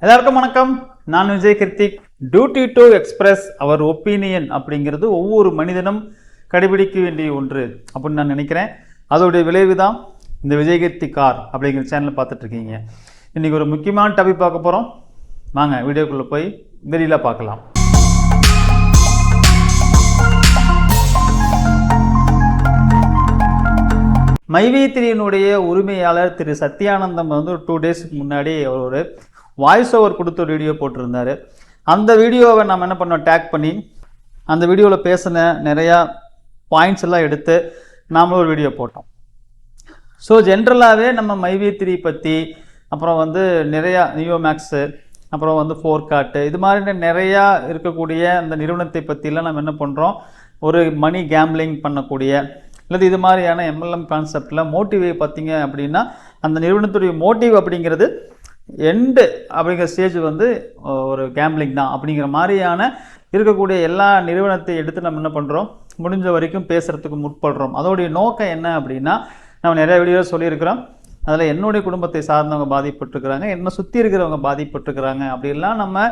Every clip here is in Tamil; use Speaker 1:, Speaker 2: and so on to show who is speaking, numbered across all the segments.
Speaker 1: எல்லாருக்கும் வணக்கம். நான் Vijay Kiruthik. Duty to express our opinion அப்படிங்கிறது ஒவ்வொரு மனிதனும் கடைபிடிக்க வேண்டிய ஒன்று அப்படின்னு நான் நினைக்கிறேன். அதோடைய விளைவு தான் இந்த விஜய் கிருத்திக் கார் அப்படிங்கிற சேனலில் பார்த்துட்டு இருக்கீங்க. இன்றைக்கி ஒரு முக்கியமான டாபிக் பார்க்க போகிறோம். வாங்க வீடியோக்குள்ளே போய் வெளியில் பார்க்கலாம். மைவி3யினுடைய உரிமையாளர் திரு சத்யானந்தம் வந்து ஒரு 2 டேஸ்க்கு முன்னாடி அவர் ஒரு வாய்ஸ் ஓவர் கொடுத்து ஒரு வீடியோ போட்டிருந்தார். அந்த வீடியோவை நம்ம என்ன பண்ணோம், டேக் பண்ணி அந்த வீடியோவில் பேசின நிறையா பாயிண்ட்ஸ் எல்லாம் எடுத்து நாமளும் ஒரு வீடியோ போட்டோம். ஸோ ஜென்ரலாகவே நம்ம மைவி3 பற்றி, அப்புறம் வந்து நிறையா நியோமேக்ஸு, அப்புறம் வந்து ஃபோர்காட்டு, இது மாதிரி நிறையா இருக்கக்கூடிய அந்த நிறுவனத்தை பற்றிலாம் நம்ம என்ன பண்ணுறோம், ஒரு மணி கேம்பிளிங் பண்ணக்கூடிய இல்லை இது மாதிரியான எம்எல்எம் கான்செப்டில் மோட்டிவை பார்த்தீங்க அப்படின்னா அந்த நிறுவனத்துடைய மோட்டிவ் அப்படிங்கிறது எண்டு அப்படிங்கிற ஸ்டேஜ் வந்து ஒரு கேம்பிளிங் தான் அப்படிங்கிற மாதிரியான இருக்கக்கூடிய எல்லா நிறுவனத்தை எடுத்து நம்ம என்ன பண்ணுறோம், முடிஞ்ச வரைக்கும் பேசுகிறதுக்கு முற்படுறோம். அதோடைய நோக்கம் என்ன அப்படின்னா, நம்ம நிறைய வீடியோ சொல்லியிருக்கிறோம். அதில் என்னுடைய குடும்பத்தை சார்ந்தவங்க பாதிப்பட்டுருக்கிறாங்க, என்னை சுற்றி இருக்கிறவங்க பாதிப்பட்டுருக்கிறாங்க அப்படின்லாம் நம்ம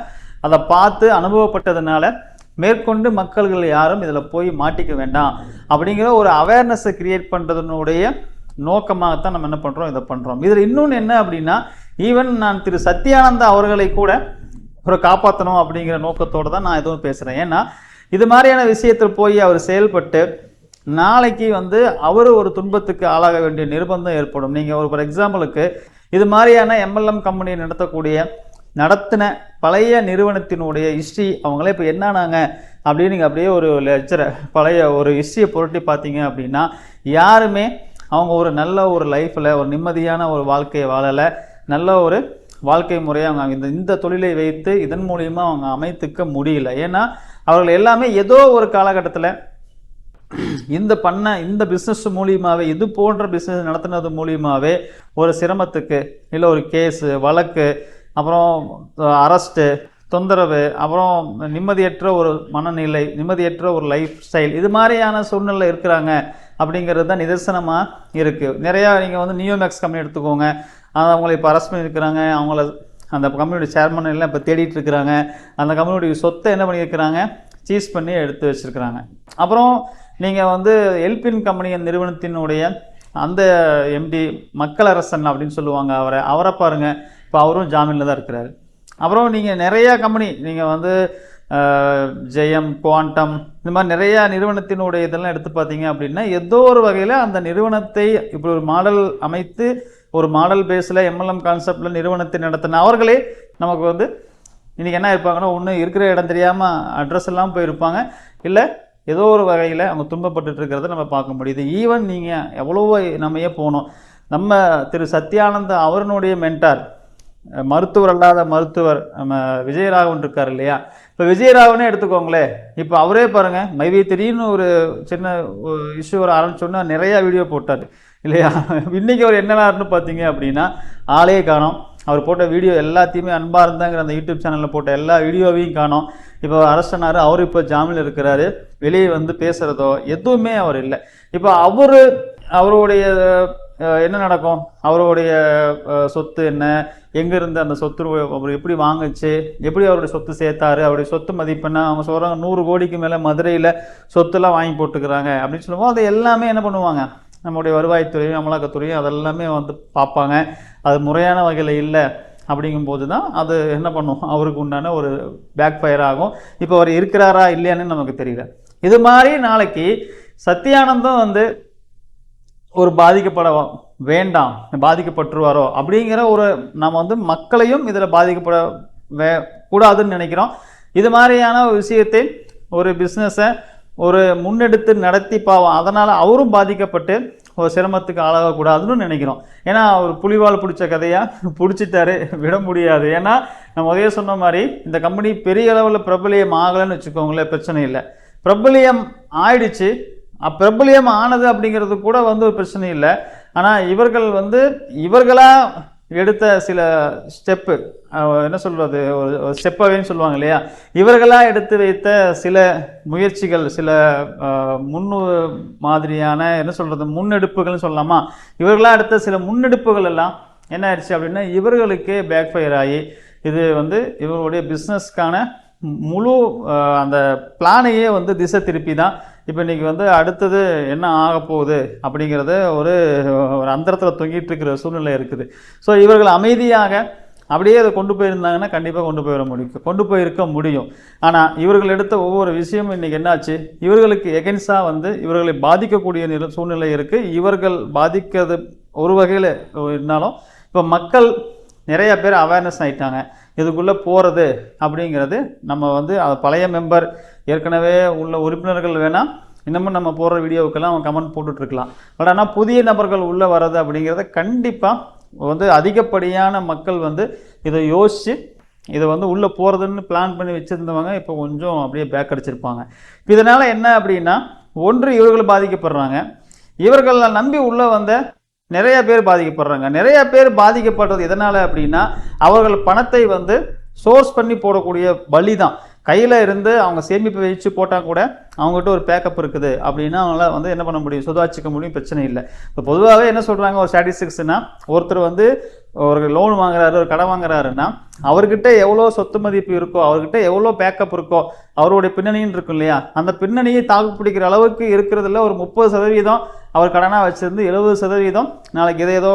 Speaker 1: அதை பார்த்து அனுபவப்பட்டதுனால மேற்கொண்டு மக்கள்கள் யாரும் இதில் போய் மாட்டிக்க வேண்டாம் அப்படிங்கிற ஒரு அவேர்னஸை கிரியேட் பண்ணுறதுனுடைய நோக்கமாகத்தான் நம்ம என்ன பண்ணுறோம், இதை பண்ணுறோம். இதில் இன்னொன்று என்ன அப்படின்னா, ஈவன் நான் திரு சத்யானந்தா அவர்களை கூட ஒரு காப்பாற்றணும் அப்படிங்கிற நோக்கத்தோடு தான் நான் எதுவும் பேசுகிறேன். ஏன்னா இது மாதிரியான விஷயத்தில் போய் அவர் செயல்பட்டு நாளைக்கு வந்து அவர் ஒரு துன்பத்துக்கு ஆளாக வேண்டிய நிர்பந்தம் ஏற்படும். நீங்கள் ஒரு ஃபார் எக்ஸாம்பிளுக்கு இது மாதிரியான எம்எல்எம் கம்பெனியை நடத்தின பழைய நிறுவனத்தினுடைய ஹிஸ்ட்ரி அவங்களே இப்போ என்னானாங்க அப்படின்னு நீங்கள் அப்படியே ஒரு லெக்சரை பழைய ஒரு ஹிஸ்ட்ரியை புரட்டி பார்த்தீங்க அப்படின்னா யாருமே அவங்க ஒரு நல்ல ஒரு லைஃப்பில் ஒரு நிம்மதியான ஒரு வாழ்க்கையை வாழலை, நல்ல ஒரு வாழ்க்கை முறையை அவங்க இந்த தொழிலை வைத்து இதன் மூலிமா அவங்க அமைத்துக்க முடியல. ஏன்னா அவர்கள் எல்லாமே ஏதோ ஒரு காலகட்டத்தில் இந்த பிஸ்னஸ் மூலியமாகவே, இது போன்ற பிஸ்னஸ் நடத்துனது மூலியமாகவே ஒரு சிரமத்துக்கு இல்லை ஒரு கேஸு வழக்கு, அப்புறம் அரெஸ்ட்டு, தொந்தரவு, அப்புறம் நிம்மதியற்ற ஒரு மனநிலை, நிம்மதியற்ற ஒரு லைஃப் ஸ்டைல், இது மாதிரியான சூழ்நிலை இருக்கிறாங்க அப்படிங்கிறது தான் நிதர்சனமாக இருக்குது. நிறையா நீங்கள் வந்து நியோமேக்ஸ் கம்பெனி எடுத்துக்கோங்க, அவங்கள இப்போ அரெஸ்ட் பண்ணியிருக்கிறாங்க. அவங்கள அந்த கம்பெனியோட சேர்மன் எல்லாம் இப்போ தேடிட்டு இருக்கிறாங்க. அந்த கம்பெனியோடைய சொத்தை என்ன பண்ணியிருக்கிறாங்க, சீஸ் பண்ணி எடுத்து வச்சுருக்கிறாங்க. அப்புறம் நீங்கள் வந்து எல்பின் கம்பெனி நிறுவனத்தினுடைய அந்த எம்டி மக்களரசன் அப்படின்னு சொல்லுவாங்க, அவரை பாருங்கள், இப்போ அவரும் ஜாமீனில் தான் இருக்கிறாரு. அப்புறம் நீங்கள் நிறையா கம்பெனி நீங்கள் வந்து ஜெயம், குவாண்டம், இந்த மாதிரி நிறையா நிறுவனத்தினுடைய இதெல்லாம் எடுத்து பார்த்தீங்க அப்படின்னா ஏதோ ஒரு வகையில் அந்த நிறுவனத்தை இப்படி ஒரு மாடல் அமைத்து ஒரு மாடல் பேஸில் எம்எல்எம் கான்செப்டில் நிறுவனத்தை நடத்தின அவர்களே நமக்கு வந்து இன்றைக்கி என்ன இருப்பாங்கன்னா, ஒன்று இருக்கிற இடம் தெரியாமல் அட்ரஸ் எல்லாம் போயிருப்பாங்க, இல்லை ஏதோ ஒரு வகையில் அவங்க துன்பப்பட்டு இருக்கிறத நம்ம பார்க்க முடியுது. ஈவன் நீங்கள் எவ்வளவோ நம்ம போனோம், நம்ம திரு சத்யானந்தா அவருடைய மென்டார் மருத்துவர் அல்லாத மருத்துவர் நம்ம விஜயராகவன் இருக்கார் இல்லையா, இப்போ விஜயராகவனே எடுத்துக்கோங்களேன். இப்போ அவரே பாருங்கள், மைவி3ன்னு ஒரு சின்ன இஷ்யூ ஒரு ஆரம்பிச்சோன்னா நிறையா வீடியோ போட்டார் இல்லையா. இன்றைக்கி அவர் என்னன்னு பார்த்தீங்க அப்படின்னா ஆளே காணோம். அவர் போட்ட வீடியோ எல்லாத்தையுமே அன்பாக இருந்தாங்கிற அந்த யூடியூப் சேனலில் போட்ட எல்லா வீடியோவையும் காணோம். இப்போ அரெஸ்ட் ஆனார், அவர் இப்போ ஜாமீனில் இருக்கிறாரு, வெளியே வந்து பேசுகிறதோ எதுவுமே அவர் இல்லை. இப்போ அவருடைய என்ன நடக்கும், அவருடைய சொத்து என்ன, எங்கேருந்து அந்த சொத்து அவர் எப்படி வாங்குச்சு, எப்படி அவருடைய சொத்து சேர்த்தாரு, அவருடைய சொத்து மதிப்புன்னா அவங்க சொல்கிறாங்க 100 கோடிக்கு மேலே மதுரையில் சொத்துலாம் வாங்கி போட்டுக்கிறாங்க அப்படின்னு சொல்லுவோம். அது எல்லாமே என்ன பண்ணுவாங்க, நம்முடைய வருவாய்த்துறையும் அமலாக்கத்துறையும் அதெல்லாமே வந்து பார்ப்பாங்க. அது முறையான வகையில் இல்லை அப்படிங்கும்போது தான் அது என்ன பண்ணும், அவருக்கு உண்டான ஒரு பேக் ஃபயர் ஆகும். இப்போ அவர் இருக்கிறாரா இல்லையான்னு நமக்கு தெரியல. இது மாதிரி நாளைக்கு சத்யானந்தம் வந்து ஒரு பாதிக்கப்பட வேண்டாம், பாதிக்கப்பட்டுருவாரோ அப்படிங்கிற ஒரு நம்ம வந்து மக்களையும் இதில் பாதிக்கப்பட கூடாதுன்னு நினைக்கிறோம். இது மாதிரியான ஒரு விஷயத்தை ஒரு பிஸ்னஸை ஒரு முன்னெடுத்து நடத்தி பாவம், அதனால் அவரும் பாதிக்கப்பட்டு ஒரு சிரமத்துக்கு ஆளாகக்கூடாதுன்னு நினைக்கிறோம். ஏன்னா அவர் புலிவால் பிடிச்ச கதையாக பிடிச்சிட்டாரு, விட முடியாது. ஏன்னா நம்ம உதய சொன்ன மாதிரி இந்த கம்பெனி பெரிய அளவில் பிரபலியம் ஆகலைன்னு வச்சுக்கோங்களேன், பிரச்சனை இல்லை. பிரபலியம் ஆயிடுச்சு, பிரபலியம் ஆனது அப்படிங்கிறது கூட வந்து ஒரு பிரச்சனை இல்லை. ஆனால் இவர்கள் வந்து இவர்களாக எடுத்த சில ஸ்டெப்பு, என்ன சொல்கிறது, ஒரு ஸ்டெப்பாகவேன்னு சொல்லுவாங்க இல்லையா, இவர்களாக எடுத்து வைத்த சில முயற்சிகள், சில மாதிரியான என்ன சொல்கிறது முன்னெடுப்புகள்னு சொல்லலாமா, இவர்களாக எடுத்த சில முன்னெடுப்புகள் எல்லாம் என்ன ஆயிடுச்சு அப்படின்னா இவர்களுக்கே பேக் ஃபயர் ஆகி இது வந்து இவருடைய பிஸ்னஸ்க்கான முழு அந்த பிளானையே வந்து திசை திருப்பி தான் இப்போ இன்றைக்கி வந்து அடுத்தது என்ன ஆக போகுது அப்படிங்கிறத ஒரு அந்தரத்தில் தொங்கிட்டு இருக்கிற சூழ்நிலை இருக்குது. ஸோ இவர்கள் அமைதியாக அப்படியே அதை கொண்டு போயிருந்தாங்கன்னா கண்டிப்பாக கொண்டு போயிருக்க முடியும். ஆனால் இவர்கள் எடுத்த ஒவ்வொரு விஷயமும் இன்றைக்கி என்னாச்சு, இவர்களுக்கு எகென்ஸ்டாக வந்து இவர்களை பாதிக்கக்கூடிய சூழ்நிலை இருக்குது. இவர்கள் பாதிக்கிறது ஒரு வகையில் இருந்தாலும் இப்போ மக்கள் நிறைய பேர் அவேர்னஸ் ஆகிட்டாங்க. இதுக்குள்ளே போகிறது அப்படிங்கிறது நம்ம வந்து அது பழைய மெம்பர் ஏற்கனவே உள்ள உறுப்பினர்கள் வேணால் இன்னமும் நம்ம போடுற வீடியோவுக்கெல்லாம் அவங்க கமெண்ட் போட்டுட்ருக்கலாம். பட் ஆனால் புதிய நபர்கள் உள்ளே வர்றது அப்படிங்கிறத கண்டிப்பாக வந்து அதிகப்படியான மக்கள் வந்து இதை யோசித்து இதை வந்து உள்ளே போகிறதுன்னு பிளான் பண்ணி வச்சுருந்தவங்க இப்போ கொஞ்சம் அப்படியே பேக் அடிச்சிருப்பாங்க. இதனால் என்ன அப்படின்னா, ஒன்று இவர்கள் பாதிக்கப்படுறாங்க, இவர்களை நம்பி உள்ளே வந்த நிறைய பேர் பாதிக்கப்படுறாங்க. நிறைய பேர் பாதிக்கப்படுறது எதனால் அப்படின்னா, அவர்கள் பணத்தை வந்து சோர்ஸ் பண்ணி போடக்கூடிய பலி தான். கையில் இருந்து அவங்க சேமிப்பு வச்சு போட்டால் கூட அவங்ககிட்ட ஒரு பேக்கப் இருக்குது அப்படின்னா அவங்களால வந்து என்ன பண்ண முடியும், சுதாச்சிக்க முடியும், பிரச்சனை இல்லை. இப்போ பொதுவாகவே என்ன சொல்கிறாங்க, ஒரு ஸ்டாட்டிஸ்டிக்ஸ்னா ஒருத்தர் வந்து ஒரு லோன் வாங்குறாரு, ஒரு கடன் வாங்குறாருன்னா அவர்கிட்ட எவ்வளோ சொத்து மதிப்பு இருக்கோ, அவர்கிட்ட எவ்வளோ பேக்கப் இருக்கோ, அவருடைய பின்னணின்னு இருக்கும் இல்லையா, அந்த பின்னணியை தாக்கு பிடிக்கிற அளவுக்கு இருக்கிறதுல ஒரு 30% அவர் கடனாக வச்சுருந்து 70% நாளைக்கு ஏதோ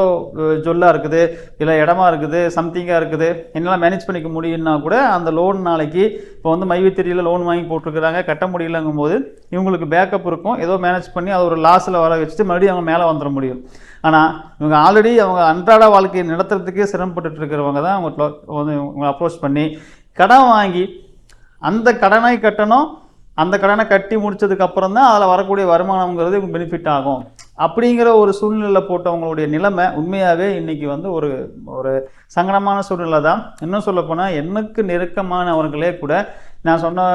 Speaker 1: ஜொல்லாக இருக்குது, இல்லை இடமா இருக்குது, சம்திங்காக இருக்குது, என்னால் மேனேஜ் பண்ணிக்க முடியும்னா கூட அந்த லோன் நாளைக்கு இப்போ வந்து மைவித்திரியில் லோன் வாங்கி போட்டிருக்கிறாங்க, கட்ட முடியலங்கும் போது இவங்களுக்கு பேக்கப் இருக்கும், ஏதோ மேனேஜ் பண்ணி அது ஒரு லாஸில் வர வச்சுட்டு மறுபடியும் அவங்க மேலே வந்துட முடியும். ஆனால் இவங்க ஆல்ரெடி அவங்க அன்றாட வாழ்க்கையை நடத்துறதுக்கே சிரமப்பட்டு இருக்கிறவங்க தான் அவங்க வந்து இவங்களை அப்ரோச் பண்ணி கடன் வாங்கி அந்த கடனை கட்டணும், அந்த கடனை கட்டி முடிச்சதுக்கு அப்புறம் தான் அதில் வரக்கூடிய வருமானங்கிறது இவங்க பெனிஃபிட் ஆகும் அப்படிங்கிற ஒரு சூழ்நிலை போட்டவங்களுடைய நிலைமை உண்மையாகவே இன்றைக்கி வந்து ஒரு ஒரு சங்கடமான சூழ்நிலை தான். இன்னும் சொல்லப்போனால் எனக்கு நெருக்கமானவர்களே கூட நான் சொன்ன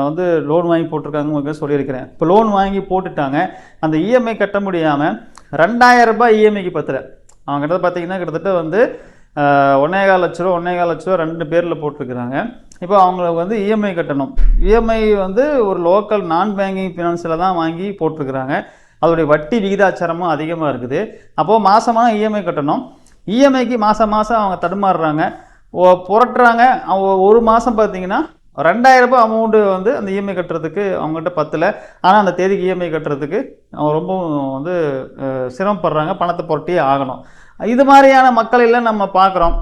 Speaker 1: வந்து லோன் வாங்கி போட்டிருக்காங்க சொல்லியிருக்கிறேன். இப்போ லோன் வாங்கி போட்டுட்டாங்க, அந்த இஎம்ஐ கட்ட முடியாமல் 2000 ரூபாய் இஎம்ஐக்கு பத்தல. அவங்க கிட்ட பார்த்தீங்கன்னா கிட்டத்தட்ட வந்து 1,4 லட்ச ரூபா 2 பேரில் போட்டிருக்கிறாங்க. இப்போ அவங்களுக்கு வந்து இஎம்ஐ கட்டணும். இஎம்ஐ வந்து ஒரு லோக்கல் நான் பேங்கிங் ஃபினான்ஸில் தான் வாங்கி போட்டிருக்கிறாங்க. அதோடைய வட்டி விகிதாச்சாரமும் அதிகமாக இருக்குது. அப்போது மாதமான இஎம்ஐ கட்டணும். இஎம்ஐக்கு மாதம் அவங்க தடுமாறுறாங்க, புரட்டுறாங்க. ஒரு மாதம் பார்த்தீங்கன்னா 2000 ரூபாய் அமௌண்ட்டு வந்து அந்த இஎம்ஐ கட்டுறதுக்கு அவங்ககிட்ட பத்தலை. ஆனால் அந்த தேதிக்கு இஎம்ஐ கட்டுறதுக்கு அவங்க ரொம்பவும் வந்து சிரமப்படுறாங்க, பணத்தை புரட்டியே ஆகணும். இது மாதிரியான மக்கள் எல்லாம் நம்ம பார்க்குறோம்.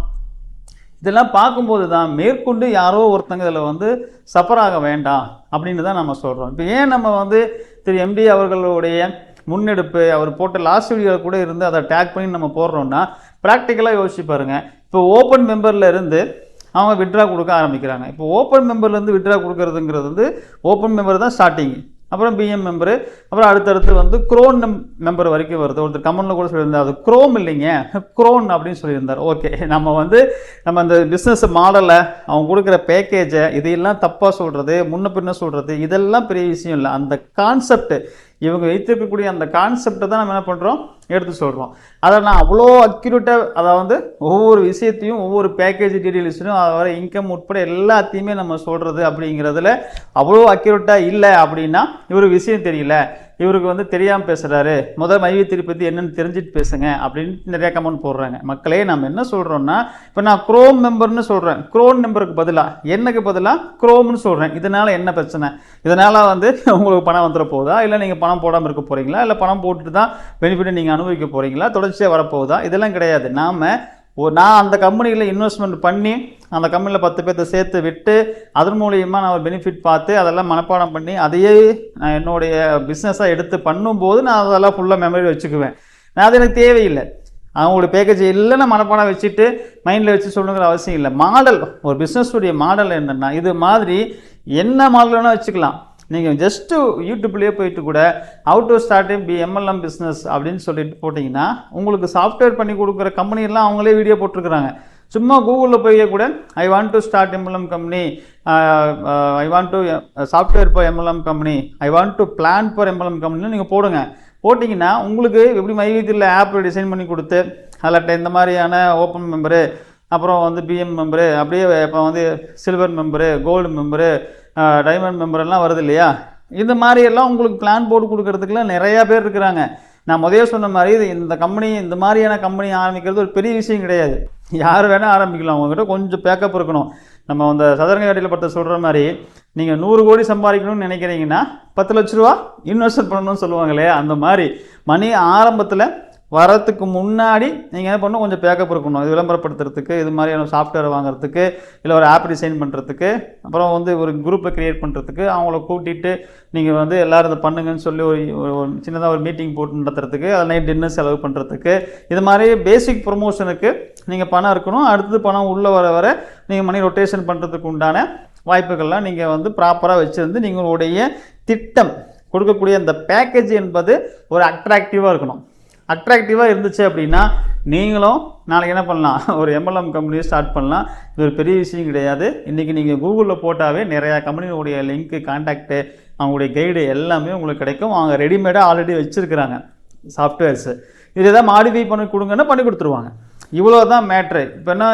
Speaker 1: இதெல்லாம் பார்க்கும்போது தான் மேற்கொண்டு யாரோ ஒருத்தங்க இதில் வந்து சஃபர் ஆக வேண்டாம் அப்படின்னு தான் நம்ம சொல்கிறோம். இப்போ ஏன் நம்ம வந்து திரு எம்டி அவர்களுடைய முன்னெடுப்பு, அவர் போட்ட லாஸ்ட் வீடியோ கூட இருந்து அதை டேக் பண்ணி நம்ம போடுறோம்னா ப்ராக்டிக்கலாக யோசிச்சு பாருங்கள். இப்போ ஓப்பன் மெம்பரில் இருந்து அவங்க விட்ரா கொடுக்க ஆரம்பிக்கிறாங்க. இப்போ ஓப்பன் மெம்பர்லேருந்து விட்ரா கொடுக்கறதுங்கிறது வந்து ஓப்பன் மெம்பர் தான் ஸ்டார்டிங், அப்புறம் பிஎம் மெம்பரு, அப்புறம் அடுத்தடுத்து வந்து க்ரோன் மெம்பர் வரைக்கும் வருது. ஒருத்தர் கமெண்ட்ல கூட சொல்லியிருந்தார், அது க்ரோம் இல்லைங்க, க்ரோன் அப்படின்னு சொல்லியிருந்தார். ஓகே, நம்ம அந்த பிஸ்னஸ் மாடலை, அவங்க கொடுக்குற பேக்கேஜை இதையெல்லாம் தப்பாக சொல்கிறது, முன்ன பின்ன சொல்கிறது, இதெல்லாம் பெரிய விஷயம் இல்லை. அந்த கான்செப்ட், இவங்க வைத்திருக்கக்கூடிய அந்த கான்செப்டை தான் நம்ம என்ன பண்ணுறோம், எடுத்து சொல்கிறோம். அதை நான் அவ்வளோ அக்யூரேட்டாக, அதை வந்து ஒவ்வொரு விஷயத்தையும் ஒவ்வொரு பேக்கேஜ் டீட்டெயில்ஸையும் வர இன்கம் உட்பட எல்லாத்தையுமே நம்ம சொல்கிறது அப்படிங்கிறதுல அவ்வளோ அக்யூரேட்டாக இல்லை. அப்படின்னா இவருக்கு விஷயம் தெரியல, இவருக்கு வந்து தெரியாமல் பேசுகிறாரு, முதல் மைவித்திரி பற்றி என்னென்னு தெரிஞ்சுட்டு பேசுங்க அப்படின்னு நிறையா கமெண்ட் போடுறாங்க. மக்களே, நம்ம என்ன சொல்கிறோன்னா, இப்போ நான் க்ரோம் மெம்பர்னு சொல்கிறேன், க்ரோன் மெம்பருக்கு பதிலாக என்னக்கு பதிலாக க்ரோம்னு சொல்கிறேன். இதனால் என்ன பிரச்சனை? இதனால் வந்து உங்களுக்கு பணம் வந்துட போகுதா, இல்லை நீங்கள் பணம் போடாமல் இருக்க போகிறீங்களா, இல்லை பணம் போட்டுட்டு தான் பெனிஃபிட்டை நீங்கள் அனுபவிக்க போகிறீங்களா, தொடர்ச்சியாக வரப்போகுதா? இதெல்லாம் கிடையாது. நான் அந்த கம்பெனியில் இன்வெஸ்ட்மெண்ட் பண்ணி அந்த கம்பெனியில் 10 பேர்த்த சேர்த்து விட்டு அதன் மூலியமாக நான் ஒரு பெனிஃபிட் பார்த்து அதெல்லாம் மனப்பாடம் பண்ணி அதையே நான் என்னுடைய பிஸ்னஸாக எடுத்து பண்ணும்போது நான் அதெல்லாம் ஃபுல்லாக மெமரி வச்சுக்குவேன். அது எனக்கு தேவையில்லை. அவங்களுடைய பேக்கேஜ் இல்லைன்னா மனப்பாடம் வச்சுட்டு மைண்டில் வச்சு சொல்லணுங்கிற அவசியம் இல்லை. மாடல், ஒரு பிஸ்னஸுடைய மாடல் என்னென்னா, இது மாதிரி என்ன மாடல் வேணால் வச்சுக்கலாம். நீங்கள் ஜஸ்ட்டு யூடியூப்லேயே போயிட்டு கூட how to start MLM business அப்படின்னு சொல்லிட்டு போட்டிங்கன்னா உங்களுக்கு சாஃப்ட்வேர் பண்ணி கொடுக்குற கம்பெனியெல்லாம் அவங்களே வீடியோ போட்டிருக்கிறாங்க. சும்மா கூகுளில் போய் கூட I want to start MLM company, I want to software for MLM company, I want to plan for MLM கம்பெனின்னு நீங்கள் போட்டிங்கன்னா உங்களுக்கு எப்படி மைவித்தில் ஆப் டிசைன் பண்ணி கொடுத்து அதில் இந்த மாதிரியான ஓப்பன் மெம்பரு, அப்புறம் வந்து பிஎம் மெம்பரு, அப்படியே இப்போ வந்து silver member, gold member, diamond மெம்பரெல்லாம் வருது இல்லையா, இந்த மாதிரியெல்லாம் உங்களுக்கு பிளான் போட்டு கொடுக்கறதுக்குலாம் நிறையா பேர் இருக்கிறாங்க. நான் முதல்ல சொன்ன மாதிரி இந்த கம்பெனி இந்த மாதிரியான கம்பெனி ஆரம்பிக்கிறது ஒரு பெரிய விஷயம் கிடையாது. யார் வேணால் ஆரம்பிக்கலாம். அவங்ககிட்ட கொஞ்சம் பேக்கப் இருக்கணும். நம்ம அந்த சதுரங்க பற்றி சொல்கிற மாதிரி நீங்கள் 100 கோடி சம்பாதிக்கணும்னு நினைக்கிறீங்கன்னா 10 லட்ச ரூபா இன்வெஸ்ட் பண்ணணும்னு சொல்லுவாங்க இல்லையா, அந்த மாதிரி மணி ஆரம்பத்தில் வரத்துக்கு முன்னாடி நீங்கள் என்ன பண்ணணும், கொஞ்சம் பேக்கப் இருக்கணும். இது விளம்பரப்படுத்துறதுக்கு, இது மாதிரியான சாஃப்ட்வேர் வாங்குறதுக்கு, இல்லை ஒரு ஆப் டிசைன் பண்ணுறதுக்கு, அப்புறம் வந்து ஒரு குரூப்பை க்ரியேட் பண்ணுறதுக்கு, அவங்கள கூட்டிகிட்டு நீங்கள் வந்து எல்லோரும் இதை பண்ணுங்கன்னு சொல்லி ஒரு சின்னதாக ஒரு மீட்டிங் போட்டு நடத்துறதுக்கு, அது நைட் டின்னர் செலவு பண்ணுறதுக்கு, இது மாதிரி பேசிக் ப்ரொமோஷனுக்கு நீங்கள் பணம் இருக்கணும். அடுத்தது பணம் உள்ளே வர வர நீங்கள் மணி ரொட்டேஷன் பண்ணுறதுக்கு உண்டான வாய்ப்புகள்லாம் நீங்கள் வந்து ப்ராப்பராக வச்சுருந்து நீங்களுடைய திட்டம் கொடுக்கக்கூடிய அந்த பேக்கேஜ் என்பது ஒரு அட்ராக்டிவாக இருக்கணும். அட்ராக்டிவாக இருந்துச்சு அப்படின்னா நீங்களும் நாளைக்கு என்ன பண்ணலாம், ஒரு MLM கம்பெனியை ஸ்டார்ட் பண்ணலாம். இது ஒரு பெரிய விஷயம் கிடையாது. இன்றைக்கி நீங்கள் கூகுளில் போட்டாவே நிறையா கம்பெனியோடைய லிங்க்கு, கான்டாக்டு, அவங்களுடைய கைடு எல்லாமே உங்களுக்கு கிடைக்கும். அவங்க ரெடிமேடாக ஆல்ரெடி வச்சுருக்கிறாங்க சாஃப்ட்வேர்ஸு. இது எதாவது மாடிஃபை பண்ணி கொடுங்கன்னா பண்ணி கொடுத்துருவாங்க. இவ்வளோ தான் மேட்ரு. இப்போ என்ன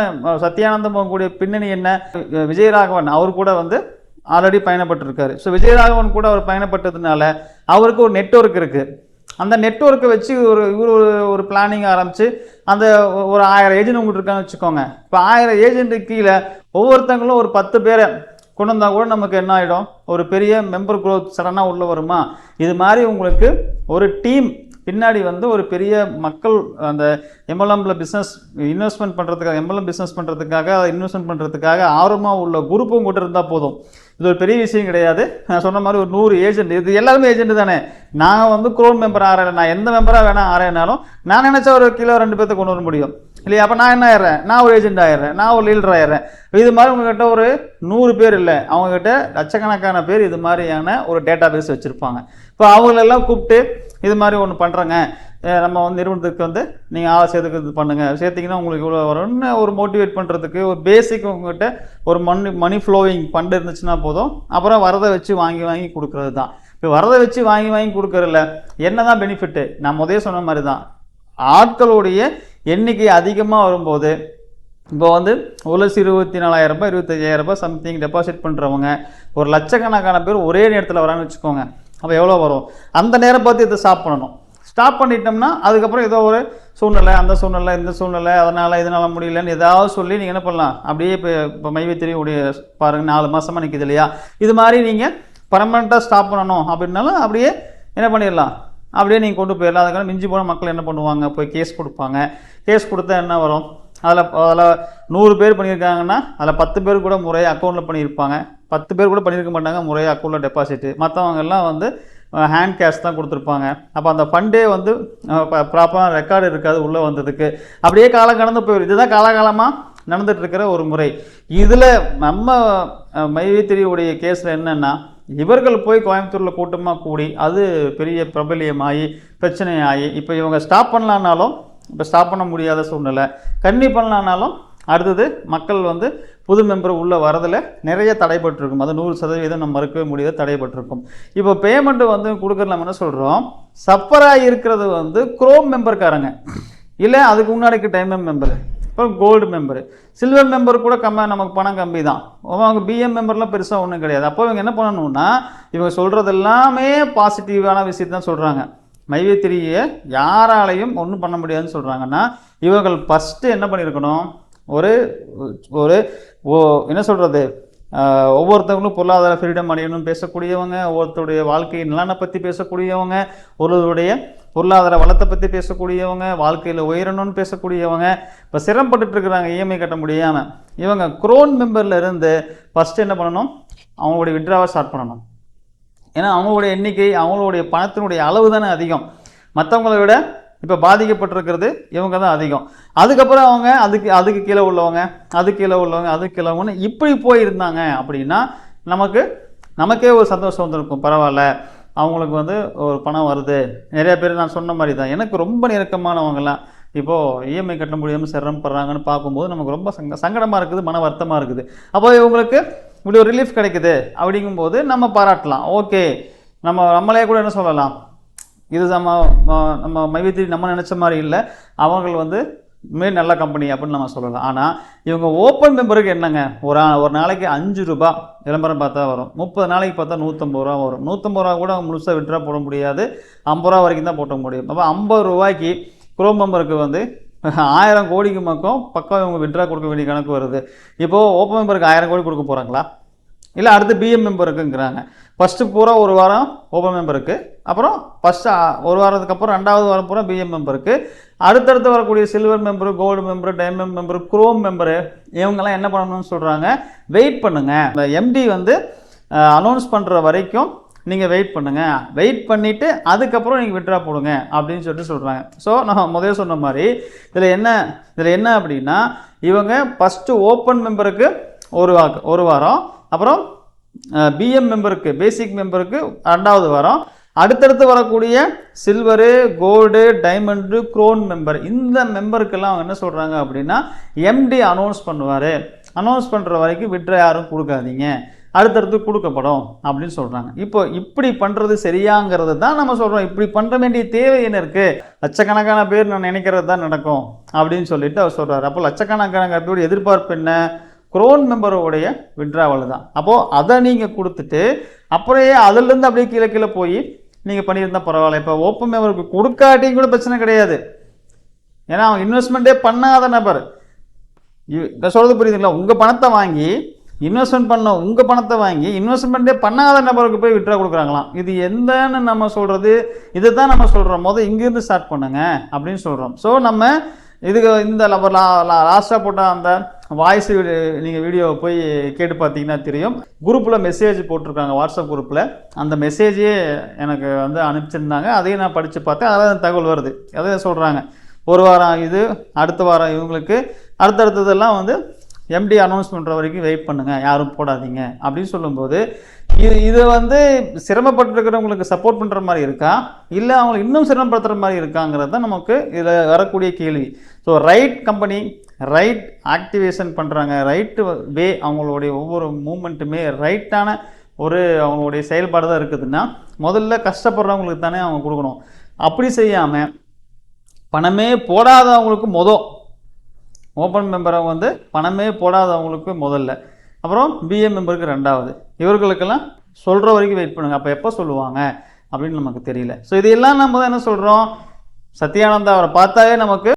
Speaker 1: சத்யானந்தம் அவங்களுடைய பின்னணி என்ன, விஜயராகவன் அவர் கூட வந்து ஆல்ரெடி பயணப்பட்டிருக்காரு. ஸோ விஜயராகவன் கூட அவர் பயணப்பட்டதுனால அவருக்கு ஒரு நெட்வொர்க் இருக்குது. அந்த நெட்வொர்க்கை வச்சு ஒரு பிளானிங் ஆரம்பித்து அந்த ஒரு 1000 ஏஜென்ட் உங்கள்கிட்ட இருக்கான்னு வச்சுக்கோங்க. இப்போ 1000 ஏஜென்ட்டு கீழே ஒவ்வொருத்தங்களும் ஒரு 10 பேரை கொண்டு வந்தால் கூட நமக்கு என்ன ஆகிடும், ஒரு பெரிய மெம்பர் க்ரோத் சடனாக உள்ளே வருமா. இது மாதிரி உங்களுக்கு ஒரு டீம் பின்னாடி வந்து ஒரு பெரிய மக்கள் அந்த MLMல பிஸ்னஸ் இன்வெஸ்ட்மெண்ட் பண்ணுறதுக்காக, MLM பிஸ்னஸ் பண்ணுறதுக்காக, இன்வெஸ்ட்மெண்ட் பண்ணுறதுக்காக ஆர்வமாக உள்ள குரூப்பும் கூட இருந்தால் போதும். இது ஒரு பெரிய விஷயம் கிடையாது. நான் சொன்ன மாதிரி ஒரு 100 ஏஜென்ட், இது எல்லாருமே ஏஜென்ட் தானே. நான் வந்து க்ரோன் மெம்பர் ஆகிறேன், நான் எந்த மெம்பராக வேணால் ஆறேனாலும் நான் நினச்சா ஒரு கிலோ 2 பேர்த்து கொண்டு வர முடியும் இல்லையா. அப்போ நான் என்ன ஆயிடுறேன், நான் ஒரு ஏஜென்ட் ஆயிடுறேன், நான் ஒரு லீடர் ஆயிடுறேன். இது மாதிரி உங்ககிட்ட ஒரு 100 பேர் இல்லை, அவங்ககிட்ட லட்சக்கணக்கான பேர் இது மாதிரியான ஒரு டேட்டா பேஸ் வச்சுருப்பாங்க. இப்போ அவங்களெல்லாம் கூப்பிட்டு இது மாதிரி ஒன்று பண்ணுறேங்க, நம்ம வந்து நிறுவனத்துக்கு வந்து நீங்கள் சேர்த்துக்கு இது பண்ணுங்கள், சேர்த்திங்கன்னா உங்களுக்கு இவ்வளோ வரும்னு ஒரு மோட்டிவேட் பண்ணுறதுக்கு ஒரு பேசிக் உங்கள்கிட்ட ஒரு மணி ஃப்ளோவிங் ஃபண்டு இருந்துச்சுன்னா போதும். அப்புறம் வரதை வச்சு வாங்கி கொடுக்குறது தான். இப்போ வரதை வச்சு வாங்கி கொடுக்குறதில்ல என்ன தான் பெனிஃபிட்டு, நான் முதல்ல சொன்ன மாதிரி தான். ஆட்களுடைய எண்ணிக்கை அதிகமாக வரும்போது இப்போ வந்து 1,24,000 ரூபாய் 25,000 ரூபாய் சம்திங் டெபாசிட் பண்ணுறவங்க ஒரு லட்சக்கணக்கான பேர் ஒரே நேரத்தில் வரான்னு வச்சுக்கோங்க. அப்போ எவ்வளோ வரும், அந்த நேரம் பார்த்து இதை ஸ்டாப் பண்ணணும். ஸ்டாப் பண்ணிட்டோம்னா அதுக்கப்புறம் ஏதோ ஒரு சூழ்நிலை, அந்த சூழ்நிலை, இந்த சூழ்நிலை, இதனால் முடியலன்னு ஏதாவது சொல்லி நீங்கள் என்ன பண்ணலாம், அப்படியே இப்போ மைவித்திரியுடைய பாருங்கள் 4 மாதமாக நிற்கிது இல்லையா. இது மாதிரி நீங்கள் பர்மனெண்ட்டாக ஸ்டாப் பண்ணணும் அப்படின்னாலும் அப்படியே என்ன பண்ணிடலாம், அப்படியே நீங்கள் கொண்டு போயிடலாம். அதுக்கான மிஞ்சி போன மக்கள் என்ன பண்ணுவாங்க, போய் கேஸ் கொடுப்பாங்க. கேஸ் கொடுத்தா என்ன வரும், அதில் 100 பேர் பண்ணியிருக்காங்கன்னா அதில் 10 பேர் கூட முறையாக அக்கௌண்ட்டில் பண்ணியிருப்பாங்க, 10 பேர் கூட பண்ணியிருக்க மாட்டாங்க முறையாக அக்கௌண்ட்டில் டெபாசிட்டு. மற்றவங்கெல்லாம் வந்து ஹேண்ட் கேஷ் தான் கொடுத்துருப்பாங்க. அப்போ அந்த ஃபண்டே வந்து ப்ராப்பராக ரெக்கார்டு இருக்காது உள்ளே வந்ததுக்கு. அப்படியே காலம் கடந்து போயிடும். இதுதான் காலகாலமாக நடந்துகிட்ருக்கிற ஒரு முறை. இதில் நம்ம மைவித்திரியுடைய கேஸில் என்னென்னா, இவர்கள் போய் கோயம்புத்தூரில் கூட்டமாக கூடி அது பெரிய பிரபலியமாகி பிரச்சனையாகி இப்போ இவங்க ஸ்டாப் பண்ணலான்னாலும் இப்போ ஸ்டாப் பண்ண முடியாத சூழ்நிலை, கன்னியூ பண்ணலான்னாலும் அடுத்தது மக்கள் வந்து புது மெம்பர் உள்ளே வரதில் நிறைய தடைப்பட்டிருக்கும். அது 100% நம்ம மறுக்கவே முடியாத தடைப்பட்டிருக்கும். இப்போ பேமெண்ட்டு வந்து கொடுக்குறது நம்ம என்ன சொல்கிறோம், சப்பராக இருக்கிறது வந்து குரோம் மெம்பர்காரங்க, இல்லை அதுக்கு முன்னாடிக்கு டைமண்ட் மெம்பர், இப்போ கோல்டு மெம்பரு, சில்வர் மெம்பர் கூட நமக்கு பணம் கம்மி தான். அவங்க பிஎம் மெம்பர்லாம் பெருசாக ஒன்றும் கிடையாது. அப்போ இவங்க என்ன பண்ணணும்னா, இவங்க சொல்கிறது எல்லாமே பாசிட்டிவான விஷயத்தான் சொல்கிறாங்க. மைவித்திரியை யாராலையும் ஒன்றும் பண்ண முடியாதுன்னு சொல்கிறாங்கன்னா, இவர்கள் ஃபஸ்ட்டு என்ன பண்ணியிருக்கணும், ஒரு என்ன சொல்கிறது, ஒவ்வொருத்தவங்களும் பொருளாதார ஃப்ரீடம் அடையணும்னு பேசக்கூடியவங்க, ஒவ்வொருத்தருடைய வாழ்க்கை நலனை பற்றி பேசக்கூடியவங்க, ஒருவருடைய பொருளாதார வளத்தை பற்றி பேசக்கூடியவங்க, வாழ்க்கையில் உயரணும்னு பேசக்கூடியவங்க இப்போ சிரமப்பட்டுட்டு இருக்கிறாங்க இஎம்ஐ கட்ட முடியாமல். இவங்க குரோன் மெம்பரில் இருந்து ஃபஸ்ட்டு என்ன பண்ணணும், அவங்களுடைய விட்ராவை ஸ்டார்ட் பண்ணணும். ஏன்னா அவங்களுடைய எண்ணிக்கை, அவங்களுடைய பணத்தினுடைய அளவு தானே அதிகம். மற்றவங்களை விட இப்போ பாதிக்கப்பட்டிருக்கிறது இவங்க தான் அதிகம். அதுக்கப்புறம் அவங்க அதுக்கு கீழே உள்ளவங்க, அதுக்கு கீழே உள்ளவங்க, அதுக்கு கீழே உள்ளவங்க இப்படி போயிருந்தாங்க அப்படின்னா நமக்கே ஒரு சந்தோஷம் வந்துருக்கும். பரவாயில்ல, அவங்களுக்கு வந்து ஒரு பணம் வருது. நிறைய பேர் நான் சொன்ன மாதிரி தான், எனக்கு ரொம்ப நெருக்கமானவங்கலாம் இப்போது இஎம்ஐ கட்ட முடியாமல் சிரமப்படுறாங்கன்னு பார்க்கும்போது நமக்கு ரொம்ப சங்கடமாக இருக்குது, மன வருத்தமாக இருக்குது. அப்போ இவங்களுக்கு இப்படி ஒரு ரிலீஃப் கிடைக்குது அப்படிங்கும்போது நம்ம பாராட்டலாம். ஓகே, நம்மளே கூட என்ன சொல்லலாம், இது நம்ம மைவித்திரி நம்ம நினச்ச மாதிரி இல்லை, அவர்கள் வந்து நல்ல கம்பெனி அப்படின்னு நம்ம சொல்லலாம். ஆனால் இவங்க ஓப்பன் மெம்பருக்கு என்னங்க, ஒரு நாளைக்கு 5 ரூபா விளம்பரம் பார்த்தா வரும், 30 நாளைக்கு பார்த்தா 150 ரூபா வரும். 150 ரூபா கூட முழுசாக விட்ரா போட முடியாது, 50 ரூபா வரைக்கும் தான் போட்ட முடியும். அப்போ 50 ரூபாய்க்கு குரோம் மெம்பருக்கு வந்து 1000 கோடிக்கு பக்கம் இவங்க விட்ரா கொடுக்க வேண்டிய கணக்கு வருது. இப்போது ஓப்பன் மெம்பருக்கு 1000 கோடி கொடுக்க போகிறாங்களா, இல்லை அடுத்து பிஎம் மெம்பருக்குங்கிறாங்க. ஃபஸ்ட்டு பூரா ஒரு வாரம் ஓப்பன் மெம்பருக்கு, அப்புறம் ஃபஸ்ட்டு ஒரு வாரத்துக்கு அப்புறம் 2வது வாரம் பூரா பிஎம் மெம்பருக்கு, அடுத்தடுத்து வரக்கூடிய silver member, gold member, diamond member, chrome member, இவங்கெல்லாம் என்ன பண்ணணும்னு சொல்கிறாங்க, வெயிட் பண்ணுங்கள். இந்த எம்டி வந்து அனௌன்ஸ் பண்ணுற வரைக்கும் நீங்கள் வெயிட் பண்ணுங்கள், வெயிட் பண்ணிவிட்டு அதுக்கப்புறம் நீங்கள் விட்ரா போடுங்க அப்படின்னு சொல்கிறாங்க. ஸோ நான் முதல்ல சொன்ன மாதிரி இதில் என்ன அப்படின்னா, இவங்க ஃபஸ்ட்டு ஓப்பன் மெம்பருக்கு ஒரு வாரம், அப்புறம் பிஎம் மெம்பருக்கு, பேசிக் மெம்பருக்கு 2வது வாரம், அடுத்தடுத்து வரக்கூடிய silver, gold, diamond, crown member, இந்த மெம்பருக்கெல்லாம் அவங்க என்ன சொல்கிறாங்க அப்படின்னா, எம்டி அனௌன்ஸ் பண்ணுவார், அனௌன்ஸ் பண்ணுற வரைக்கும் விட்ரா யாரும் கொடுக்காதீங்க, அடுத்தடுத்து கொடுக்கப்படும் அப்படின்னு சொல்கிறாங்க. இப்போ இப்படி பண்ணுறது சரியாங்கிறது தான் நம்ம சொல்கிறோம். இப்படி பண்ணுற வேண்டிய தேவை என்ன இருக்குது, லட்சக்கணக்கான பேர் நான் நினைக்கிறது தான் நடக்கும் அப்படின்னு சொல்லிட்டு அவர் சொல்கிறார். அப்போ லட்சக்கணக்கான பேர் எதிர்பார்ப்பு என்ன, குரோன் மெம்பருடைய விட்ராவல் தான். அப்போது அதை நீங்கள் கொடுத்துட்டு அப்புறையே அதிலேருந்து அப்படியே கீழே போய் நீங்கள் பண்ணியிருந்தால் பரவாயில்ல. இப்போ ஓப்பன் மெம்பருக்கு கொடுக்காட்டியும் கூட பிரச்சனை கிடையாது, ஏன்னா அவங்க இன்வெஸ்ட்மெண்ட்டே பண்ணாத நபர். சொல்கிறது புரியுதுங்களா, உங்கள் பணத்தை வாங்கி இன்வெஸ்ட்மெண்ட் பண்ண, உங்கள் பணத்தை வாங்கி இன்வெஸ்ட்மெண்ட்டே பண்ணாத நபருக்கு போய் விட்ரா கொடுக்குறாங்களாம். இது எந்தன்னு நம்ம சொல்கிறது, இதை தான் நம்ம சொல்கிறோம். இங்கேருந்து ஸ்டார்ட் பண்ணுங்க அப்படின்னு சொல்கிறோம். ஸோ நம்ம இதுக்கு இந்த லாஸ்ட்டாக போட்ட அந்த வாய்ஸ் நீங்கள் வீடியோவை போய் கேட்டு பார்த்தீங்கன்னா தெரியும். குரூப்பில் மெசேஜ் போட்டிருக்காங்க, வாட்ஸ்அப் குரூப்பில் அந்த மெசேஜே எனக்கு வந்து அனுப்பிச்சிருந்தாங்க. அதையும் நான் படித்து பார்த்தேன், அதில் தகவல் வருது. அதை சொல்கிறாங்க, ஒரு வாரம் இது, அடுத்த வாரம் இவங்களுக்கு, அடுத்தடுத்ததெல்லாம் வந்து எம்டி அனௌன்ஸ் பண்ணுற வரைக்கும் வெயிட் பண்ணுங்கள், யாரும் போடாதீங்க அப்படின்னு சொல்லும்போது இது வந்து சிரமப்பட்டுருக்கிறவங்களுக்கு சப்போர்ட் பண்ணுற மாதிரி இருக்கா, இல்லை அவங்களை இன்னும் சிரமப்படுத்துகிற மாதிரி இருக்காங்கிறது தான் நமக்கு இதில் வரக்கூடிய கேள்வி. So right company right activation பண்ணுறாங்க, ரைட்டு வே, அவங்களுடைய ஒவ்வொரு மூமெண்ட்டுமே ரைட்டான அவங்களுடைய செயல்பாடு தான் இருக்குதுன்னா முதல்ல கஷ்டப்படுறவங்களுக்கு தானே அவங்க கொடுக்கணும். அப்படி செய்யாமல் பணமே போடாதவங்களுக்கு ஓப்பன் மெம்பரை வந்து பணமே போடாதவங்களுக்கு முதல்ல, அப்புறம் பிஎம் மெம்பருக்கு 2வது, இவர்களுக்கெல்லாம் சொல்கிற வரைக்கும் வெயிட் பண்ணுங்கள். அப்போ எப்போ சொல்லுவாங்க அப்படின்னு நமக்கு தெரியல. ஸோ இதையெல்லாம் நம்ம தான் என்ன சொல்கிறோம், சத்யானந்தா அவரை பார்த்தாவே நமக்கு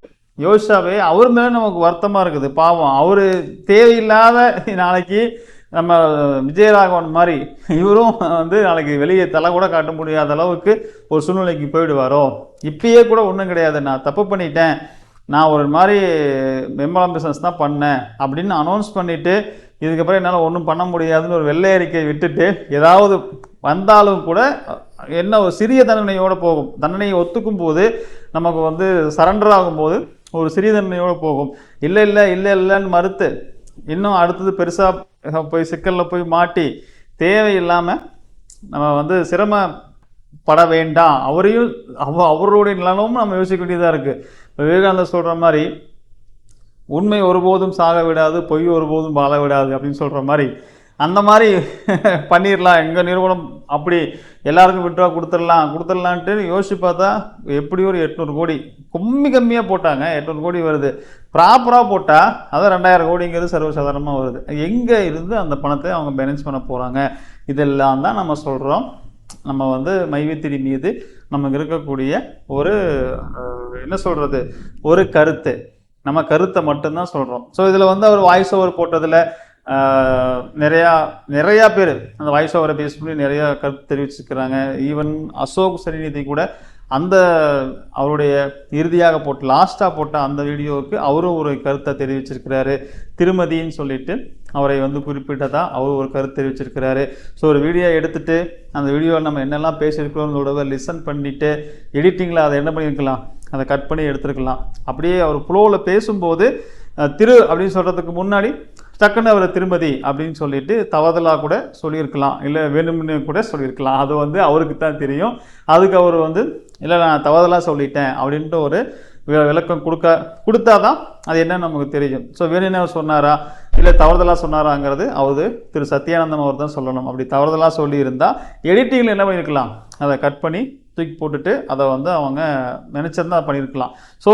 Speaker 1: யோசிச்சாவே அவர் மேலே நமக்கு வருத்தமாக இருக்குது. பாவம், அவர் தேவையில்லாத நாளைக்கு நம்ம விஜயராகவன் மாதிரி இவரும் வந்து நாளைக்கு வெளியே தலை கூட காட்ட முடியாத அளவுக்கு ஒரு சூழ்நிலைக்கு போயிடுவாரோ. இப்பயே கூட ஒன்றும் கிடையாது, நான் தப்பு பண்ணிட்டேன், நான் ஒரு மாதிரி மெம்பரம் பிஸ்னஸ் தான் பண்ணேன் அப்படின்னு அனௌன்ஸ் பண்ணிவிட்டு இதுக்கப்புறம் என்னால் ஒன்றும் பண்ண முடியாதுன்னு ஒரு வெள்ளை அறிக்கை விட்டுட்டு ஏதாவது வந்தாலும் கூட என்ன ஒரு சிறிய தண்டனையோடு போகும். தண்டனையை ஒத்துக்கும் போது நமக்கு வந்து சரண்டர் ஆகும்போது ஒரு சிறிய தண்டனையோடு போகும். இல்லைன்னு மறுத்து இன்னும் அடுத்தது பெருசாக போய் சிக்கலில் போய் மாட்டி தேவையில்லாமல் நம்ம வந்து சிரமப்பட வேண்டாம். அவருடைய நிலமும் நம்ம யோசிக்க வேண்டியதாக இருக்குது. விவேகானந்தர் சொல்கிற மாதிரி உண்மை ஒருபோதும் சாக விடாது, பொய் ஒருபோதும் வாழ விடாது அப்படின்னு சொல்கிற மாதிரி அந்த மாதிரி பண்ணிடலாம். எங்கள் நிறுவனம் அப்படி எல்லாருக்கும் விட்ரா கொடுத்துடலான்ட்டு யோசிச்சு பார்த்தா எப்படி ஒரு 800 கோடி கம்மியாக போட்டாங்க. 800 கோடி வருது, ப்ராப்பராக போட்டால் அதான் 2000 கோடிங்கிறது சர்வசாதாரணமாக வருது. எங்கே இருந்து அந்த பணத்தை அவங்க பேலன்ஸ் பண்ண போகிறாங்க? இதெல்லாம் தான் நம்ம சொல்கிறோம். நம்ம வந்து மைவித்திரி மீது நமக்கு இருக்கக்கூடிய என்ன சொல்கிறது, ஒரு கருத்து, நம்ம கருத்தை மட்டும்தான் சொல்கிறோம். ஸோ இதில் வந்து அவர் வாய்ஸ் ஓவர் போட்டதில் நிறையா பேர் அந்த வாய்ஸ் ஓவரை பேஸ் பண்ணி நிறையா கருத்து தெரிவிச்சிருக்கிறாங்க. ஈவன் அசோக் சரிநிதி கூட அந்த அவருடைய இறுதியாக லாஸ்ட்டாக போட்ட அந்த வீடியோவுக்கு அவரும் ஒரு கருத்தை தெரிவிச்சிருக்கிறாரு. திருமதின்னு சொல்லிட்டு அவரை வந்து குறிப்பிட்டதா அவர் ஒரு கருத்து தெரிவிச்சிருக்கிறாரு. ஸோ ஒரு வீடியோ எடுத்துகிட்டு அந்த வீடியோவில் நம்ம என்னெல்லாம் பேசியிருக்கிறோம்னோட லிசன் பண்ணிவிட்டு எடிட்டிங்கில் அதை என்ன பண்ணியிருக்கலாம், அதை கட் பண்ணி எடுத்துருக்கலாம். அப்படியே அவர் ஃப்ளோவில் பேசும்போது திரு அப்படின்னு சொல்கிறதுக்கு முன்னாடி டக்குன்னு அவர் திருமதி அப்படின்னு சொல்லிட்டு தவறுதலாக கூட சொல்லியிருக்கலாம், இல்லை வேணும்னு கூட சொல்லியிருக்கலாம். அது வந்து அவருக்கு தான் தெரியும். அதுக்கு அவர் வந்து இல்லை நான் தவறுதலாக சொல்லிட்டேன் அப்படின்ட்டு ஒரு விளக்கம் கொடுத்தாதான் அது என்னன்னு நமக்கு தெரியும். ஸோ வேணும்னு அவர் சொன்னாரா இல்லை தவறுதலாக சொன்னாராங்கிறது திரு சத்யானந்தம் அவர் தான் சொல்லணும். அப்படி தவறுதலாக சொல்லியிருந்தால் எடிட்டிங்கில் என்ன பண்ணியிருக்கலாம், அதை கட் பண்ணி தூக்கி போட்டுட்டு அதை வந்து அவங்க நினச்சிருந்தா பண்ணியிருக்கலாம். ஸோ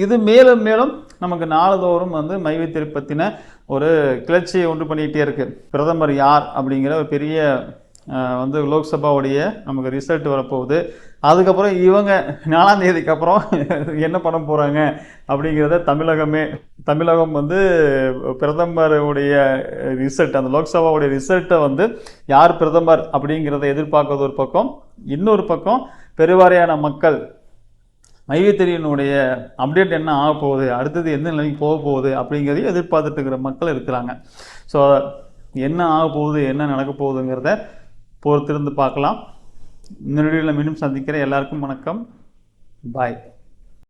Speaker 1: இது மேலும் மேலும் நமக்கு நாள்தோறும் வந்து மைவித்திரி பற்றின ஒரு கிளர்ச்சியை உண்டு பண்ணிக்கிட்டே இருக்குது. பிரதமர் யார் அப்படிங்கிற ஒரு பெரிய வந்து லோக்சபாவுடைய நமக்கு ரிசல்ட் வரப்போகுது. அதுக்கப்புறம் இவங்க 4ஆம் தேதிக்கு அப்புறம் என்ன பண்ண போகிறாங்க அப்படிங்கிறத தமிழகம் வந்து பிரதமருடைய ரிசல்ட், அந்த லோக்சபாவுடைய ரிசல்ட்டை வந்து யார் பிரதமர் அப்படிங்கிறத எதிர்பார்க்கறது ஒரு பக்கம், இன்னொரு பக்கம் பெருவாரியான மக்கள் மைவித்திரியினுடைய அப்டேட் என்ன ஆக போகுது, அடுத்தது எந்த நிலைக்கு போக போகுது அப்படிங்கிறதையும் எதிர்பார்த்துட்டு இருக்கிற மக்கள் இருக்கிறாங்க. ஸோ என்ன ஆக போகுது, என்ன நடக்க போகுதுங்கிறத பொறுத்திருந்து பார்க்கலாம். இந்த வீடியோவில் மீண்டும் சந்திக்கிறேன். எல்லாருக்கும் வணக்கம். பாய்.